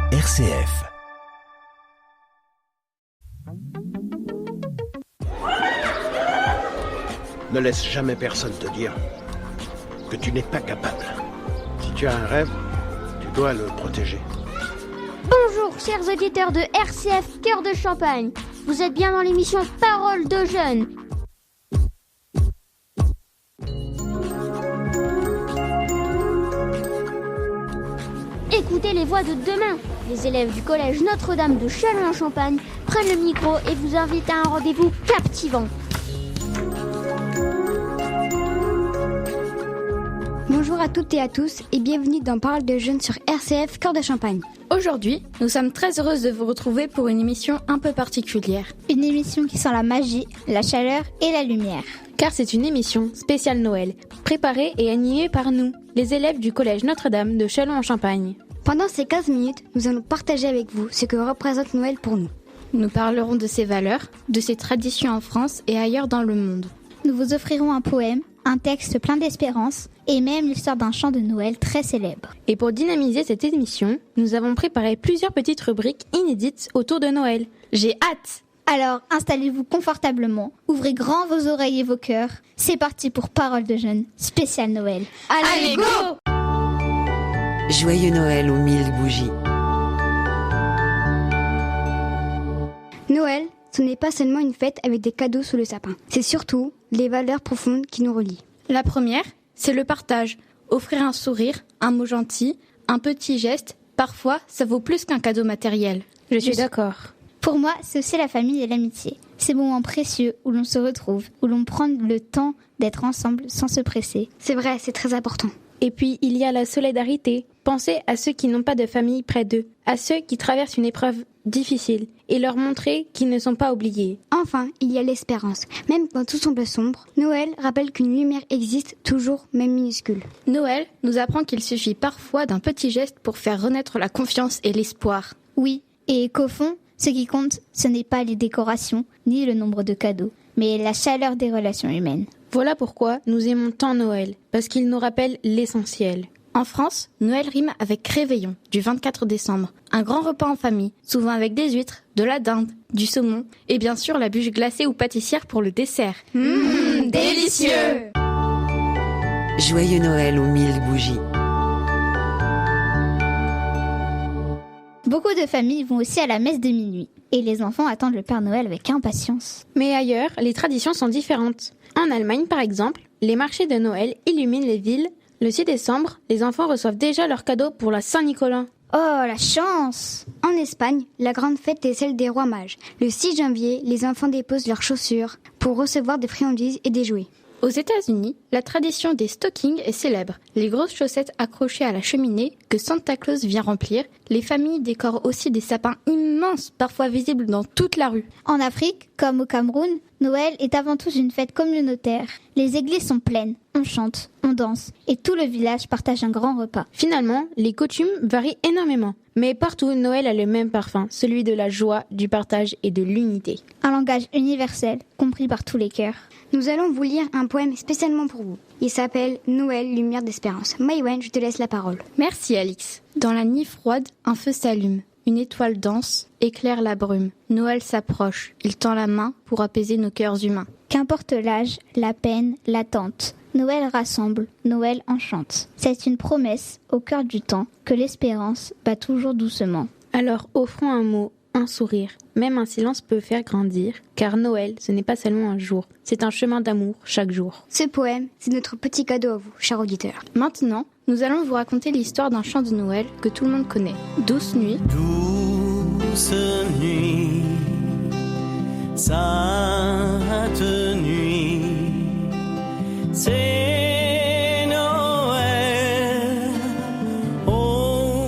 RCF. Ne laisse jamais personne te dire que tu n'es pas capable. Si tu as un rêve, tu dois le protéger. Bonjour chers auditeurs de RCF Cœur de Champagne. Vous êtes bien dans l'émission Parole de jeunes. Écoutez les voix de demain. Les élèves du collège Notre-Dame de Châlons-en-Champagne prennent le micro et vous invitent à un rendez-vous captivant. Bonjour à toutes et à tous et bienvenue dans Parole de jeunes sur RCF Cœur de Champagne. Aujourd'hui, nous sommes très heureuses de vous retrouver pour une émission un peu particulière. Une émission qui sent la magie, la chaleur et la lumière. Car c'est une émission spéciale Noël, préparée et animée par nous, les élèves du collège Notre-Dame de Châlons-en-Champagne. Pendant ces 15 minutes, nous allons partager avec vous ce que représente Noël pour nous. Nous parlerons de ses valeurs, de ses traditions en France et ailleurs dans le monde. Nous vous offrirons un poème, un texte plein d'espérance et même l'histoire d'un chant de Noël très célèbre. Et pour dynamiser cette émission, nous avons préparé plusieurs petites rubriques inédites autour de Noël. J'ai hâte! Alors, installez-vous confortablement, ouvrez grand vos oreilles et vos cœurs. C'est parti pour Parole de jeunes, spécial Noël. Allez, go! Joyeux Noël aux 1000 bougies. Noël, ce n'est pas seulement une fête avec des cadeaux sous le sapin. C'est surtout les valeurs profondes qui nous relient. La première, c'est le partage. Offrir un sourire, un mot gentil, un petit geste, parfois ça vaut plus qu'un cadeau matériel. Je suis d'accord. Pour moi, c'est aussi la famille et l'amitié. Ces moments précieux où l'on se retrouve, où l'on prend le temps d'être ensemble sans se presser. C'est vrai, c'est très important. Et puis, il y a la solidarité. Pensez à ceux qui n'ont pas de famille près d'eux, à ceux qui traversent une épreuve difficile, et leur montrer qu'ils ne sont pas oubliés. Enfin, il y a l'espérance. Même quand tout semble sombre, Noël rappelle qu'une lumière existe toujours, même minuscule. Noël nous apprend qu'il suffit parfois d'un petit geste pour faire renaître la confiance et l'espoir. Oui, et qu'au fond, ce qui compte, ce n'est pas les décorations, ni le nombre de cadeaux, mais la chaleur des relations humaines. Voilà pourquoi nous aimons tant Noël, parce qu'il nous rappelle l'essentiel. En France, Noël rime avec réveillon, du 24 décembre. Un grand repas en famille, souvent avec des huîtres, de la dinde, du saumon, et bien sûr la bûche glacée ou pâtissière pour le dessert. Délicieux! Joyeux Noël aux 1000 bougies. Beaucoup de familles vont aussi à la messe de minuit, et les enfants attendent le Père Noël avec impatience. Mais ailleurs, les traditions sont différentes. En Allemagne, par exemple, les marchés de Noël illuminent les villes. Le 6 décembre, les enfants reçoivent déjà leurs cadeaux pour la Saint-Nicolas. Oh, la chance! En Espagne, la grande fête est celle des rois mages. Le 6 janvier, les enfants déposent leurs chaussures pour recevoir des friandises et des jouets. Aux États-Unis, la tradition des stockings est célèbre. Les grosses chaussettes accrochées à la cheminée que Santa Claus vient remplir, les familles décorent aussi des sapins immenses, parfois visibles dans toute la rue. En Afrique, comme au Cameroun, Noël est avant tout une fête communautaire. Les églises sont pleines, on chante, on danse, et tout le village partage un grand repas. Finalement, les coutumes varient énormément. Mais partout, Noël a le même parfum, celui de la joie, du partage et de l'unité. Un langage universel, compris par tous les cœurs. Nous allons vous lire un poème spécialement pour vous. Il s'appelle Noël, lumière d'espérance. Maïwen, je te laisse la parole. Merci Alix. Dans la nuit froide, un feu s'allume. Une étoile danse, éclaire la brume. Noël s'approche, il tend la main pour apaiser nos cœurs humains. Qu'importe l'âge, la peine, l'attente, Noël rassemble, Noël enchante. C'est une promesse au cœur du temps que l'espérance bat toujours doucement. Alors offrons un mot, un sourire. Même un silence peut faire grandir, car Noël, ce n'est pas seulement un jour, c'est un chemin d'amour chaque jour. Ce poème, c'est notre petit cadeau à vous, chers auditeurs. Maintenant, nous allons vous raconter l'histoire d'un chant de Noël que tout le monde connaît. Douce nuit. Douce nuit, sainte nuit, c'est Noël aujourd'hui.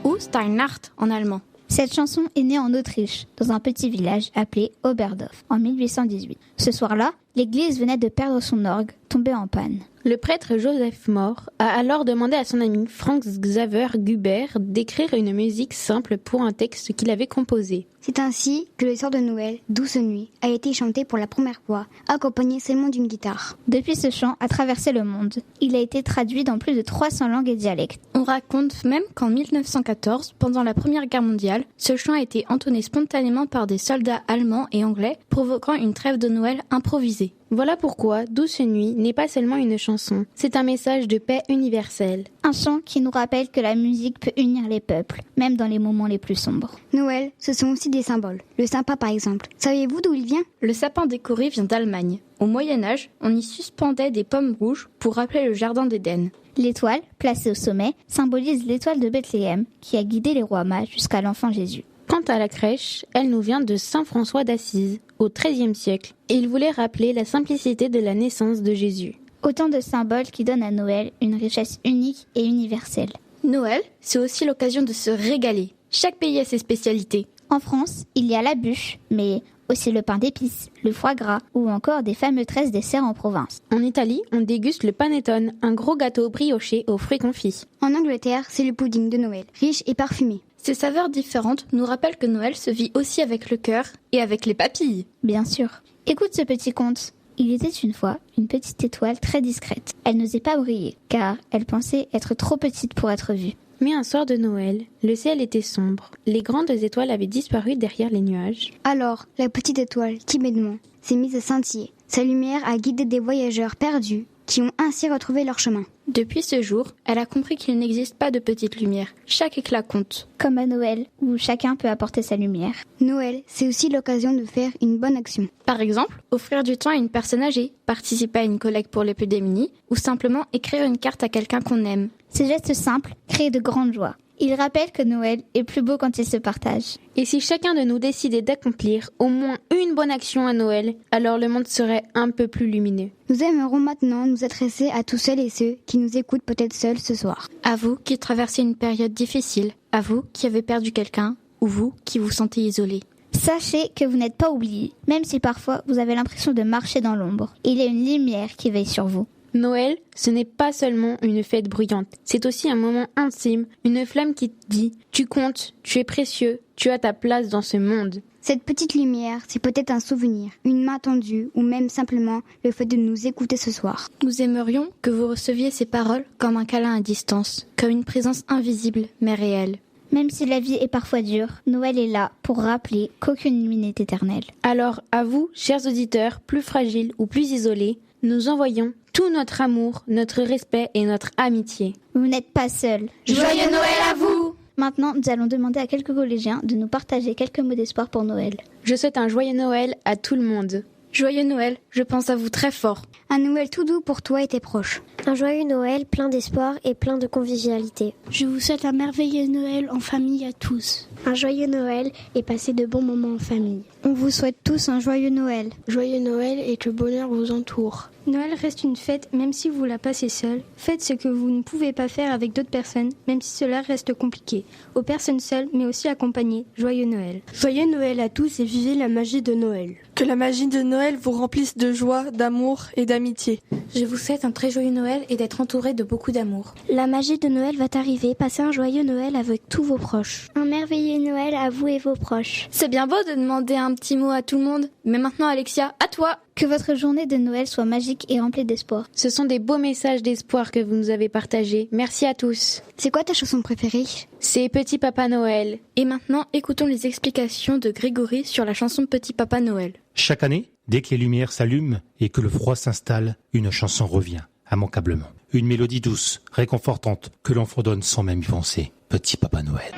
Ou Steinnacht en allemand. Cette chanson est née en Autriche, dans un petit village appelé Oberdorf, en 1818. Ce soir-là, l'église venait de perdre son orgue, tombé en panne. Le prêtre Joseph Mohr a alors demandé à son ami Franz Xaver Gruber d'écrire une musique simple pour un texte qu'il avait composé. C'est ainsi que le soir de Noël, Douce Nuit, a été chanté pour la première fois, accompagné seulement d'une guitare. Depuis, ce chant a traversé le monde. Il a été traduit dans plus de 300 langues et dialectes. On raconte même qu'en 1914, pendant la Première Guerre mondiale, ce chant a été entonné spontanément par des soldats allemands et anglais, provoquant une trêve de Noël improvisée. Voilà pourquoi Douce Nuit n'est pas seulement une chanson, c'est un message de paix universelle. Un chant qui nous rappelle que la musique peut unir les peuples, même dans les moments les plus sombres. Noël, ce sont aussi des symboles. Le sapin par exemple. Saviez-vous d'où il vient ? Le sapin décoré vient d'Allemagne. Au Moyen-Âge, on y suspendait des pommes rouges pour rappeler le jardin d'Éden. L'étoile, placée au sommet, symbolise l'étoile de Bethléem qui a guidé les rois mages jusqu'à l'enfant Jésus. Quant à la crèche, elle nous vient de Saint François d'Assise, au XIIIe siècle, et il voulait rappeler la simplicité de la naissance de Jésus. Autant de symboles qui donnent à Noël une richesse unique et universelle. Noël, c'est aussi l'occasion de se régaler. Chaque pays a ses spécialités. En France, il y a la bûche, mais aussi le pain d'épices, le foie gras ou encore des fameux 13 desserts en province. En Italie, on déguste le panettone, un gros gâteau brioché aux fruits confits. En Angleterre, c'est le pudding de Noël, riche et parfumé. Ces saveurs différentes nous rappellent que Noël se vit aussi avec le cœur et avec les papilles. Bien sûr. Écoute ce petit conte. Il était une fois une petite étoile très discrète. Elle n'osait pas briller, car elle pensait être trop petite pour être vue. Mais un soir de Noël, le ciel était sombre. Les grandes étoiles avaient disparu derrière les nuages. Alors, la petite étoile, timidement, s'est mise à scintiller. Sa lumière a guidé des voyageurs perdus qui ont ainsi retrouvé leur chemin. Depuis ce jour, elle a compris qu'il n'existe pas de petite lumière. Chaque éclat compte. Comme à Noël, où chacun peut apporter sa lumière. Noël, c'est aussi l'occasion de faire une bonne action. Par exemple, offrir du temps à une personne âgée, participer à une collecte pour les plus démunis, ou simplement écrire une carte à quelqu'un qu'on aime. Ces gestes simples créent de grandes joies. Ils rappellent que Noël est plus beau quand il se partage. Et si chacun de nous décidait d'accomplir au moins une bonne action à Noël, alors le monde serait un peu plus lumineux. Nous aimerons maintenant nous adresser à tous celles et ceux qui nous écoutent peut-être seuls ce soir. À vous qui traversez une période difficile, à vous qui avez perdu quelqu'un, ou vous qui vous sentez isolé. Sachez que vous n'êtes pas oubliés, même si parfois vous avez l'impression de marcher dans l'ombre. Il y a une lumière qui veille sur vous. Noël, ce n'est pas seulement une fête bruyante, c'est aussi un moment intime, une flamme qui te dit « Tu comptes, tu es précieux, tu as ta place dans ce monde ». Cette petite lumière, c'est peut-être un souvenir, une main tendue ou même simplement le fait de nous écouter ce soir. Nous aimerions que vous receviez ces paroles comme un câlin à distance, comme une présence invisible mais réelle. Même si la vie est parfois dure, Noël est là pour rappeler qu'aucune nuit n'est éternelle. Alors, à vous, chers auditeurs, plus fragiles ou plus isolés, nous envoyons tout notre amour, notre respect et notre amitié. Vous n'êtes pas seuls. Joyeux Noël à vous! Maintenant, nous allons demander à quelques collégiens de nous partager quelques mots d'espoir pour Noël. Je souhaite un joyeux Noël à tout le monde. Joyeux Noël, je pense à vous très fort. Un Noël tout doux pour toi et tes proches. Un joyeux Noël plein d'espoir et plein de convivialité. Je vous souhaite un merveilleux Noël en famille à tous. Un joyeux Noël et passez de bons moments en famille. On vous souhaite tous un joyeux Noël. Joyeux Noël et que le bonheur vous entoure. Noël reste une fête même si vous la passez seule. Faites ce que vous ne pouvez pas faire avec d'autres personnes, même si cela reste compliqué. Aux personnes seules, mais aussi accompagnées. Joyeux Noël. Joyeux Noël à tous et vivez la magie de Noël. Que la magie de Noël vous remplisse de joie, d'amour et d'amitié. Je vous souhaite un très joyeux Noël et d'être entouré de beaucoup d'amour. La magie de Noël va arriver. Passez un joyeux Noël avec tous vos proches. Un merveilleux Noël à vous et vos proches. C'est bien beau de demander un petit mot à tout le monde. Mais maintenant, Alexia, à toi! Que votre journée de Noël soit magique et remplie d'espoir. Ce sont des beaux messages d'espoir que vous nous avez partagés. Merci à tous. C'est quoi ta chanson préférée? C'est Petit Papa Noël. Et maintenant, écoutons les explications de Grégory sur la chanson Petit Papa Noël. Chaque année, dès que les lumières s'allument et que le froid s'installe, une chanson revient, immanquablement. Une mélodie douce, réconfortante, que l'on fredonne sans même y penser. Petit Papa Noël.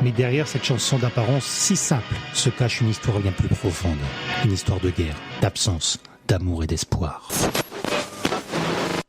Mais derrière cette chanson d'apparence si simple se cache une histoire bien plus profonde. Une histoire de guerre, d'absence, d'amour et d'espoir.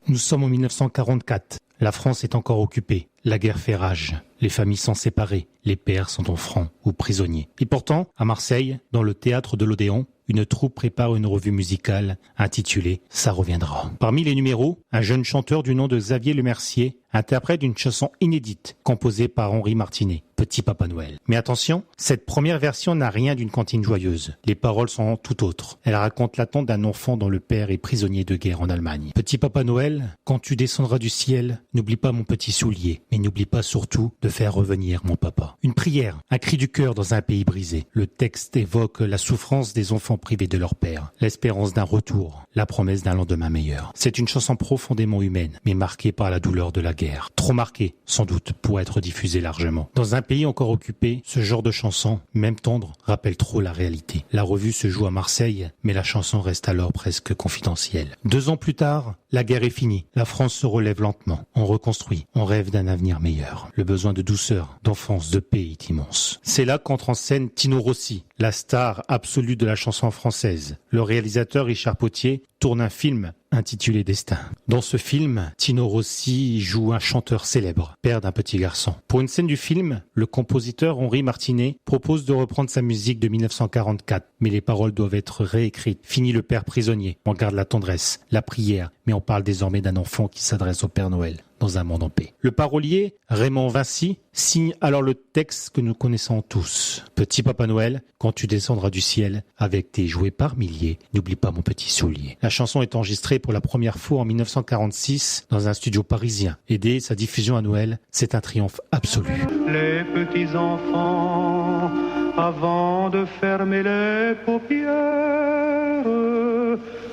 Nous sommes en 1944. La France est encore occupée. La guerre fait rage. Les familles sont séparées. Les pères sont en francs ou prisonniers. Et pourtant, à Marseille, dans le théâtre de l'Odéon, une troupe prépare une revue musicale intitulée « Ça reviendra ». Parmi les numéros, un jeune chanteur du nom de Xavier Lemercier interprète une chanson inédite composée par Henri Martinet, Petit Papa Noël. Mais attention, cette première version n'a rien d'une cantine joyeuse. Les paroles sont tout autres. Elle raconte l'attente d'un enfant dont le père est prisonnier de guerre en Allemagne. Petit Papa Noël, quand tu descendras du ciel, n'oublie pas mon petit soulier, mais n'oublie pas surtout de faire revenir mon papa. Une prière, un cri du cœur dans un pays brisé. Le texte évoque la souffrance des enfants privés de leur père, l'espérance d'un retour, la promesse d'un lendemain meilleur. C'est une chanson profondément humaine, mais marquée par la douleur de la guerre. Trop marquée, sans doute, pour être diffusée largement. Dans un pays encore occupé, ce genre de chanson, même tendre, rappelle trop la réalité. La revue se joue à Marseille, mais la chanson reste alors presque confidentielle. 2 ans plus tard, la guerre est finie. La France se relève lentement. On reconstruit. On rêve d'un avenir meilleur. Le besoin de douceur, d'enfance, de paix est immense. C'est là qu'entre en scène Tino Rossi, la star absolue de la chanson française. Le réalisateur Richard Potier tourne un film intitulé Destin. Dans ce film, Tino Rossi joue un chanteur célèbre, père d'un petit garçon. Pour une scène du film, le compositeur Henri Martinet propose de reprendre sa musique de 1944, mais les paroles doivent être réécrites. Fini le père prisonnier, on garde la tendresse, la prière, mais on parle désormais d'un enfant qui s'adresse au Père Noël dans un monde en paix. Le parolier, Raymond Vinci, signe alors le texte que nous connaissons tous. Petit Papa Noël, quand tu descendras du ciel, avec tes jouets par milliers, n'oublie pas mon petit soulier. La chanson est enregistrée pour la première fois en 1946 dans un studio parisien. Et dès sa diffusion à Noël, c'est un triomphe absolu. Les petits enfants, avant de fermer les paupières,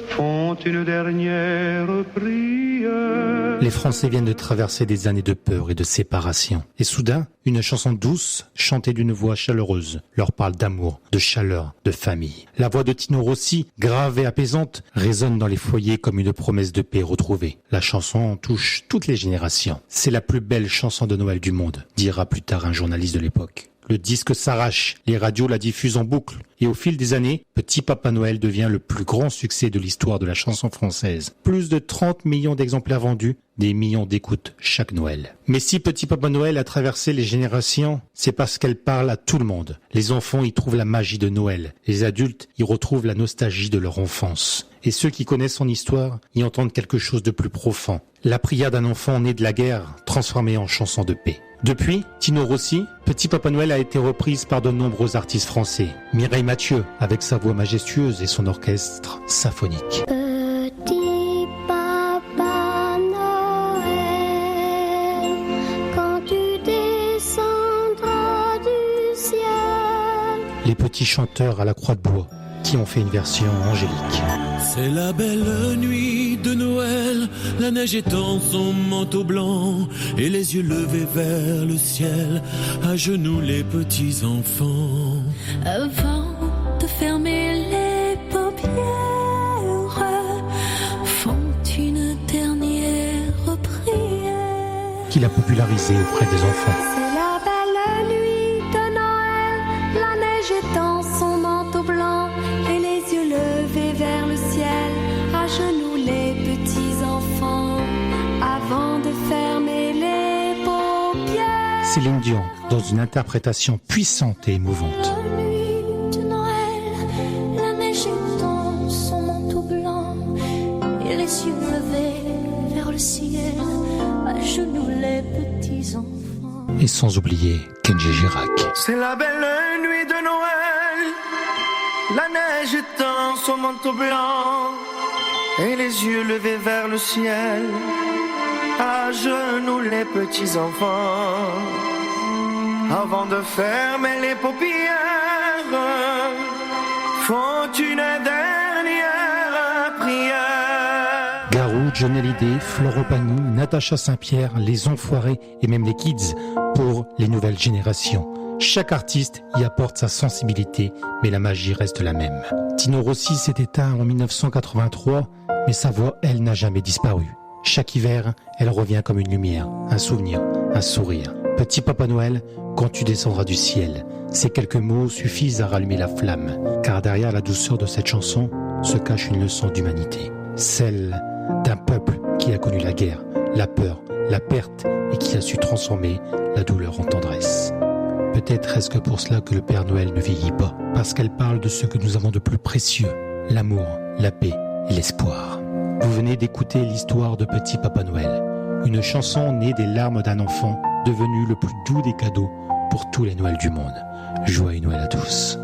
font une dernière prière. Les Français viennent de traverser des années de peur et de séparation. Et soudain, une chanson douce, chantée d'une voix chaleureuse, leur parle d'amour, de chaleur, de famille. La voix de Tino Rossi, grave et apaisante, résonne dans les foyers comme une promesse de paix retrouvée. La chanson touche toutes les générations. C'est la plus belle chanson de Noël du monde, dira plus tard un journaliste de l'époque. Le disque s'arrache, les radios la diffusent en boucle. Et au fil des années, Petit Papa Noël devient le plus grand succès de l'histoire de la chanson française. Plus de 30 millions d'exemplaires vendus, des millions d'écoutes chaque Noël. Mais si Petit Papa Noël a traversé les générations, c'est parce qu'elle parle à tout le monde. Les enfants y trouvent la magie de Noël. Les adultes y retrouvent la nostalgie de leur enfance. Et ceux qui connaissent son histoire y entendent quelque chose de plus profond. La prière d'un enfant né de la guerre, transformée en chanson de paix. Depuis, Tino Rossi, Petit Papa Noël a été reprise par de nombreux artistes français. Mireille Mathieu, avec sa voix majestueuse et son orchestre symphonique. Petit Papa Noël, quand tu descendras du ciel. Les petits chanteurs à la croix de bois, qui ont fait une version angélique. C'est la belle nuit de Noël, la neige étend son manteau blanc et les yeux levés vers le ciel, à genoux les petits enfants. Avant de fermer les paupières, font une dernière prière. Qu'il a popularisé auprès des enfants. C'est la belle nuit de Noël, la neige étend son manteau blanc et les yeux levés vers le ciel, à genoux les petits enfants, avant de fermer les paupières. Céline Dion, dans une interprétation puissante et émouvante. La nuit de Noël, la neige étend son manteau blanc et les yeux levés vers le ciel, à genoux les petits enfants. Et sans oublier Kenji Girac. C'est la belle nuit de Noël, la neige étend son manteau blanc et les yeux levés vers le ciel, à genoux les petits enfants, avant de fermer les paupières, font une dernière prière. Garou, Johnny Hallyday, Florent Pagny, Natacha Saint-Pierre, les Enfoirés et même les Kids pour les nouvelles générations. Chaque artiste y apporte sa sensibilité, mais la magie reste la même. Tino Rossi s'est éteint en 1983, mais sa voix, elle, n'a jamais disparu. Chaque hiver, elle revient comme une lumière, un souvenir, un sourire. Petit Papa Noël, quand tu descendras du ciel, ces quelques mots suffisent à rallumer la flamme, car derrière la douceur de cette chanson se cache une leçon d'humanité. Celle d'un peuple qui a connu la guerre, la peur, la perte et qui a su transformer la douleur en tendresse. Peut-être est-ce que pour cela que le Père Noël ne vieillit pas, parce qu'elle parle de ce que nous avons de plus précieux, l'amour, la paix et l'espoir. Vous venez d'écouter l'histoire de Petit Papa Noël, Une chanson née des larmes d'un enfant, devenu le plus doux des cadeaux pour tous les Noëls du monde. Joyeux Noël à tous.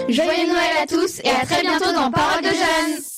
Joyeux Noël à tous et à très bientôt dans Paroles de Jeunes.